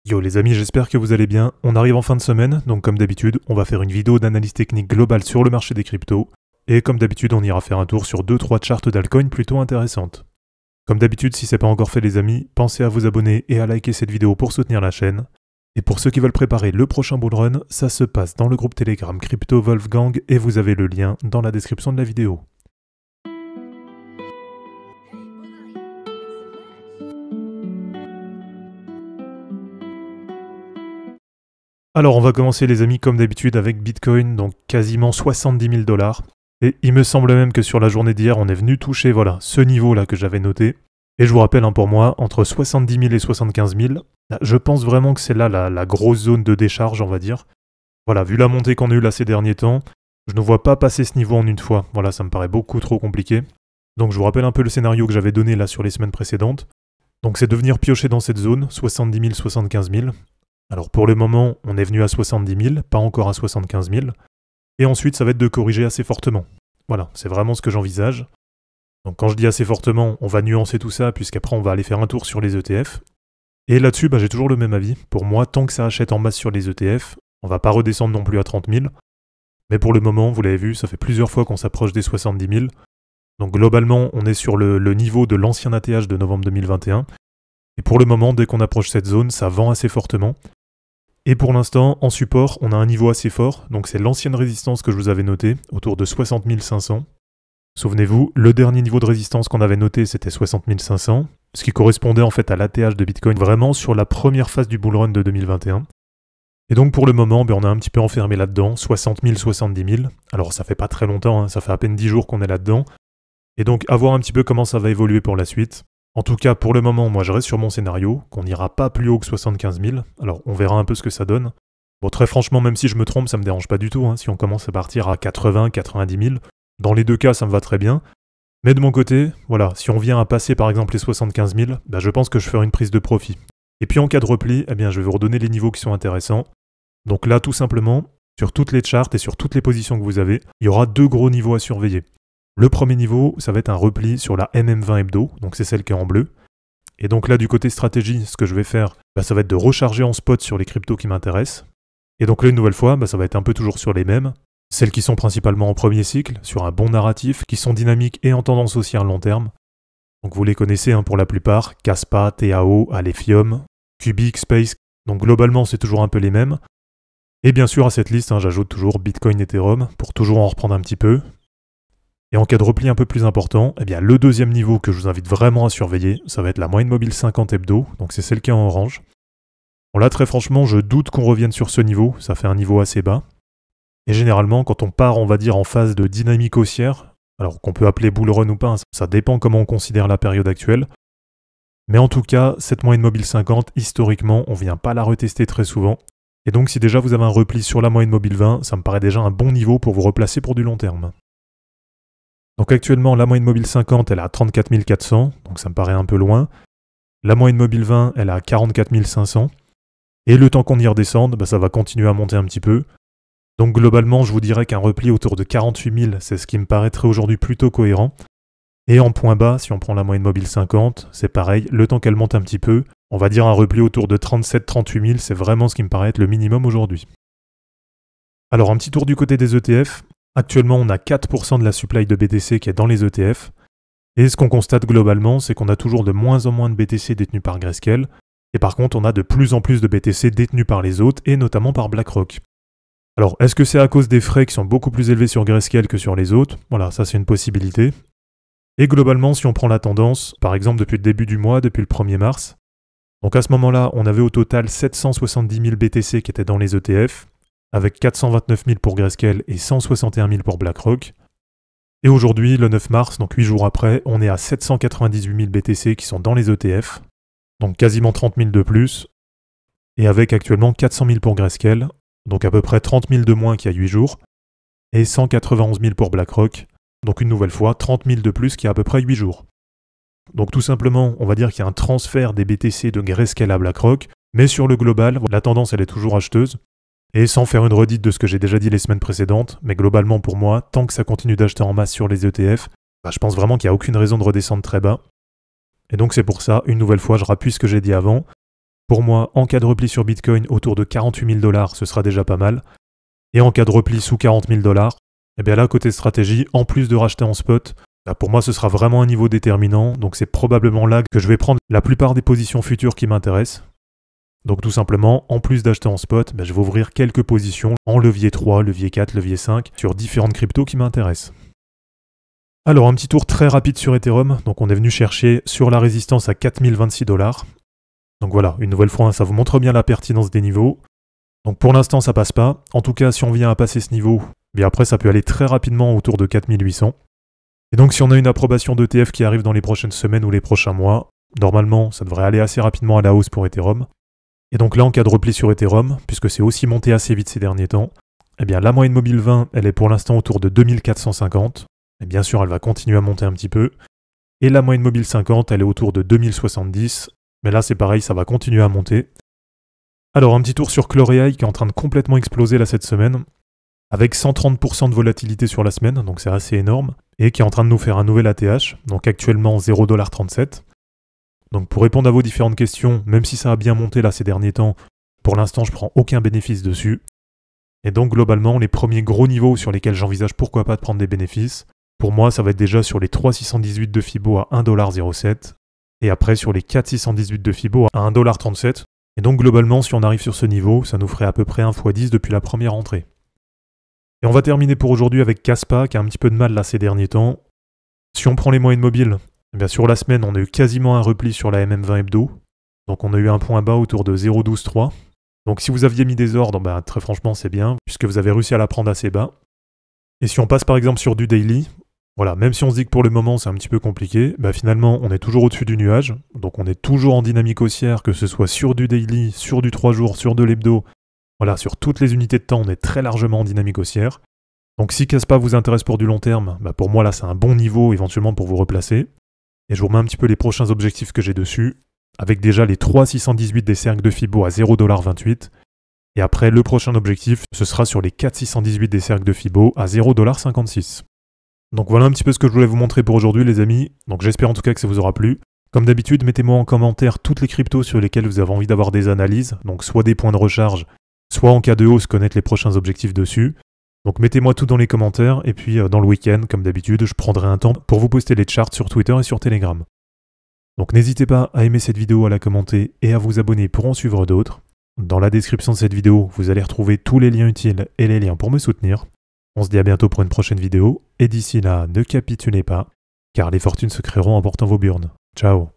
Yo les amis, j'espère que vous allez bien. On arrive en fin de semaine, donc comme d'habitude, on va faire une vidéo d'analyse technique globale sur le marché des cryptos. Et comme d'habitude, on ira faire un tour sur 2-3 charts d'altcoins plutôt intéressantes. Comme d'habitude, si c'est pas encore fait les amis, pensez à vous abonner et à liker cette vidéo pour soutenir la chaîne. Et pour ceux qui veulent préparer le prochain bullrun, ça se passe dans le groupe Telegram Crypto Wolfgang et vous avez le lien dans la description de la vidéo. Alors on va commencer les amis comme d'habitude avec Bitcoin, donc quasiment 70 000 $. Et il me semble même que sur la journée d'hier, on est venu toucher voilà, ce niveau-là que j'avais noté. Et je vous rappelle pour moi, entre 70 000 et 75 000, je pense vraiment que c'est là la grosse zone de décharge, on va dire. Voilà, vu la montée qu'on a eue là ces derniers temps, je ne vois pas passer ce niveau en une fois. Voilà, ça me paraît beaucoup trop compliqué. Donc je vous rappelle un peu le scénario que j'avais donné là sur les semaines précédentes. Donc c'est de venir piocher dans cette zone, 70 000, 75 000. Alors pour le moment, on est venu à 70 000, pas encore à 75 000. Et ensuite, ça va être de corriger assez fortement. Voilà, c'est vraiment ce que j'envisage. Donc quand je dis assez fortement, on va nuancer tout ça, puisqu'après on va aller faire un tour sur les ETF. Et là-dessus, j'ai toujours le même avis. Pour moi, tant que ça achète en masse sur les ETF, on va pas redescendre non plus à 30 000. Mais pour le moment, vous l'avez vu, ça fait plusieurs fois qu'on s'approche des 70 000. Donc globalement, on est sur le niveau de l'ancien ATH de novembre 2021. Et pour le moment, dès qu'on approche cette zone, ça vend assez fortement. Et pour l'instant, en support, on a un niveau assez fort, donc c'est l'ancienne résistance que je vous avais notée, autour de 60 500. Souvenez-vous, le dernier niveau de résistance qu'on avait noté, c'était 60 500, ce qui correspondait en fait à l'ATH de Bitcoin, vraiment sur la première phase du bullrun de 2021. Et donc pour le moment, on est un petit peu enfermé là-dedans, 60 000, 70 000. Alors ça fait pas très longtemps, ça fait à peine 10 jours qu'on est là-dedans. Et donc à voir un petit peu comment ça va évoluer pour la suite. En tout cas, pour le moment, moi je reste sur mon scénario, qu'on n'ira pas plus haut que 75 000. Alors on verra un peu ce que ça donne. Bon, très franchement, même si je me trompe, ça me dérange pas du tout. Si on commence à partir à 80, 90 000, dans les deux cas, ça me va très bien. Mais de mon côté, voilà, si on vient à passer par exemple les 75 000, je pense que je ferai une prise de profit. Et puis en cas de repli, je vais vous redonner les niveaux qui sont intéressants. Donc là, tout simplement, sur toutes les charts et sur toutes les positions que vous avez, il y aura deux gros niveaux à surveiller. Le premier niveau, ça va être un repli sur la MM20 hebdo, donc c'est celle qui est en bleu. Et donc là, du côté stratégie, ce que je vais faire, ça va être de recharger en spot sur les cryptos qui m'intéressent. Et donc là, une nouvelle fois, ça va être un peu toujours sur les mêmes. Celles qui sont principalement en premier cycle, sur un bon narratif, qui sont dynamiques et en tendance haussière à long terme. Donc vous les connaissez pour la plupart, Kaspa, TAO, Alephium, Cubic, Space. Donc globalement, c'est toujours un peu les mêmes. Et bien sûr, à cette liste, j'ajoute toujours Bitcoin, Ethereum, pour toujours en reprendre un petit peu. Et en cas de repli un peu plus important, le deuxième niveau que je vous invite vraiment à surveiller, ça va être la moyenne mobile 50 hebdo, donc c'est celle qui est en orange. Bon là, très franchement, je doute qu'on revienne sur ce niveau, ça fait un niveau assez bas. Et généralement, quand on part, on va dire, en phase de dynamique haussière, alors qu'on peut appeler bull run ou pas, ça dépend comment on considère la période actuelle. Mais en tout cas, cette moyenne mobile 50, historiquement, on ne vient pas la retester très souvent. Et donc si déjà vous avez un repli sur la moyenne mobile 20, ça me paraît déjà un bon niveau pour vous replacer pour du long terme. Donc actuellement, la moyenne mobile 50, elle est à 34 400, donc ça me paraît un peu loin. La moyenne mobile 20, elle est à 44 500. Et le temps qu'on y redescende, ça va continuer à monter un petit peu. Donc globalement, je vous dirais qu'un repli autour de 48 000, c'est ce qui me paraîtrait aujourd'hui plutôt cohérent. Et en point bas, si on prend la moyenne mobile 50, c'est pareil, le temps qu'elle monte un petit peu, on va dire un repli autour de 37-38 000, c'est vraiment ce qui me paraît être le minimum aujourd'hui. Alors un petit tour du côté des ETF. Actuellement, on a 4% de la supply de BTC qui est dans les ETF. Et ce qu'on constate globalement, c'est qu'on a toujours de moins en moins de BTC détenus par Grayscale. Et par contre, on a de plus en plus de BTC détenus par les autres, et notamment par BlackRock. Alors, est-ce que c'est à cause des frais qui sont beaucoup plus élevés sur Grayscale que sur les autres? Voilà, ça c'est une possibilité. Et globalement, si on prend la tendance, par exemple depuis le début du mois, depuis le 1er mars, donc à ce moment-là, on avait au total 770 000 BTC qui étaient dans les ETF, avec 429 000 pour Grayscale et 161 000 pour BlackRock. Et aujourd'hui, le 9 mars, donc 8 jours après, on est à 798 000 BTC qui sont dans les ETF, donc quasiment 30 000 de plus, et avec actuellement 400 000 pour Grayscale, donc à peu près 30 000 de moins qu'il y a 8 jours, et 191 000 pour BlackRock, donc une nouvelle fois 30 000 de plus qu'il y a à peu près 8 jours. Donc tout simplement, on va dire qu'il y a un transfert des BTC de Grayscale à BlackRock, mais sur le global, la tendance elle est toujours acheteuse. Et sans faire une redite de ce que j'ai déjà dit les semaines précédentes, mais globalement pour moi, tant que ça continue d'acheter en masse sur les ETF, je pense vraiment qu'il n'y a aucune raison de redescendre très bas. Et donc c'est pour ça, une nouvelle fois, je rappuie ce que j'ai dit avant. Pour moi, en cas de repli sur Bitcoin autour de 48 000 $, ce sera déjà pas mal. Et en cas de repli sous 40 000 $, eh bien là, côté stratégie, en plus de racheter en spot, pour moi, ce sera vraiment un niveau déterminant. Donc c'est probablement là que je vais prendre la plupart des positions futures qui m'intéressent. Donc tout simplement, en plus d'acheter en spot, je vais ouvrir quelques positions en levier 3, levier 4, levier 5 sur différentes cryptos qui m'intéressent. Alors un petit tour très rapide sur Ethereum. Donc on est venu chercher sur la résistance à 4026 $. Donc voilà, une nouvelle fois, ça vous montre bien la pertinence des niveaux. Donc pour l'instant, ça passe pas. En tout cas, si on vient à passer ce niveau, bien après, ça peut aller très rapidement autour de 4800. Et donc si on a une approbation d'ETF qui arrive dans les prochaines semaines ou les prochains mois, normalement, ça devrait aller assez rapidement à la hausse pour Ethereum. Et donc là, en cas de repli sur Ethereum, puisque c'est aussi monté assez vite ces derniers temps, eh bien la moyenne mobile 20, elle est pour l'instant autour de 2450. Et bien sûr, elle va continuer à monter un petit peu. Et la moyenne mobile 50, elle est autour de 2070. Mais là, c'est pareil, ça va continuer à monter. Alors, un petit tour sur Chlor.ai qui est en train de complètement exploser là cette semaine, avec 130% de volatilité sur la semaine, donc c'est assez énorme, et qui est en train de nous faire un nouvel ATH, donc actuellement 0,37 $. Donc pour répondre à vos différentes questions, même si ça a bien monté là ces derniers temps, pour l'instant je prends aucun bénéfice dessus. Et donc globalement, les premiers gros niveaux sur lesquels j'envisage pourquoi pas de prendre des bénéfices, pour moi ça va être déjà sur les 3,618 de Fibo à 1,07 $, et après sur les 4,618 de Fibo à 1,37 $. Et donc globalement, si on arrive sur ce niveau, ça nous ferait à peu près 1 x 10 depuis la première entrée. Et on va terminer pour aujourd'hui avec Kaspa, qui a un petit peu de mal là ces derniers temps. Si on prend les moyennes mobiles, eh bien sur la semaine, on a eu quasiment un repli sur la MM20 hebdo. Donc on a eu un point bas autour de 0,123. Donc si vous aviez mis des ordres, très franchement c'est bien, puisque vous avez réussi à la prendre assez bas. Et si on passe par exemple sur du daily, voilà, même si on se dit que pour le moment c'est un petit peu compliqué, finalement on est toujours au-dessus du nuage, donc on est toujours en dynamique haussière, que ce soit sur du daily, sur du 3 jours, sur de l'hebdo, voilà, sur toutes les unités de temps on est très largement en dynamique haussière. Donc si Kaspa vous intéresse pour du long terme, pour moi là c'est un bon niveau éventuellement pour vous replacer. Et je vous remets un petit peu les prochains objectifs que j'ai dessus, avec déjà les 3,618 des cercles de Fibo à 0,28 $. Et après le prochain objectif, ce sera sur les 4,618 des cercles de Fibo à 0,56 $. Donc voilà un petit peu ce que je voulais vous montrer pour aujourd'hui les amis, donc j'espère en tout cas que ça vous aura plu. Comme d'habitude, mettez-moi en commentaire toutes les cryptos sur lesquelles vous avez envie d'avoir des analyses, donc soit des points de recharge, soit en cas de hausse connaître les prochains objectifs dessus. Donc mettez-moi tout dans les commentaires, et puis dans le week-end, comme d'habitude, je prendrai un temps pour vous poster les charts sur Twitter et sur Telegram. Donc n'hésitez pas à aimer cette vidéo, à la commenter et à vous abonner pour en suivre d'autres. Dans la description de cette vidéo, vous allez retrouver tous les liens utiles et les liens pour me soutenir. On se dit à bientôt pour une prochaine vidéo, et d'ici là, ne capitulez pas, car les fortunes se créeront en portant vos burnes. Ciao.